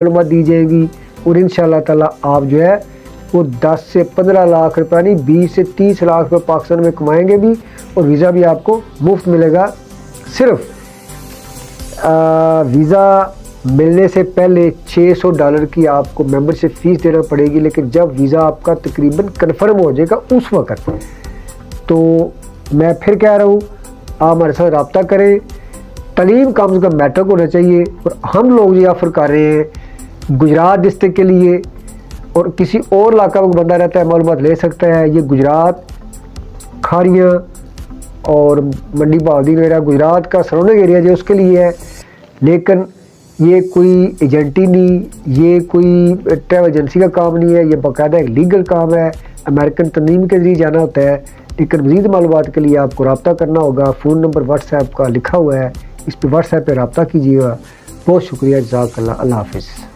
मालूमात दी जाएगी और इंशाल्लाह ताला आप जो है वो 10 से 15 लाख रुपया नहीं 20 से 30 लाख रुपये पाकिस्तान में कमाएंगे भी और वीज़ा भी आपको मुफ्त मिलेगा। सिर्फ वीज़ा मिलने से पहले $600 की आपको मेंबरशिप फ़ीस देना पड़ेगी, लेकिन जब वीज़ा आपका तकरीबन कन्फर्म हो जाएगा उस वक़्त, तो मैं फिर कह रहा हूँ आप हमारे साथ रब्ता करें। तालीम कम से कम मैट्रिक होना चाहिए और हम लोग ये ऑफ़र कर रहे हैं गुजरात डिस्ट्रिक्ट के लिए, और किसी और इलाका में बंदा रहता है मालूमात ले सकता है। ये गुजरात, खाड़ियाँ और मंडी बहाउद्दीन वगैरह गुजरात का सराउंडिंग एरिया जो उसके लिए है, लेकिन ये कोई एजेंटी नहीं, ये कोई ट्रैवल एजेंसी का काम नहीं है, ये बाकायदा एक लीगल काम है। अमेरिकन तनज़ीम के ज़रिए जाना होता है। लेकिन मज़ीद मालूमात के लिए आपको रब्ता करना होगा। फ़ोन नंबर व्हाट्सएप का लिखा हुआ है, इस पर व्हाट्सएप पर रब्ता कीजिएगा। बहुत शुक्रिया, जज़ाकल्लाह, अल्लाह हाफ़िज़।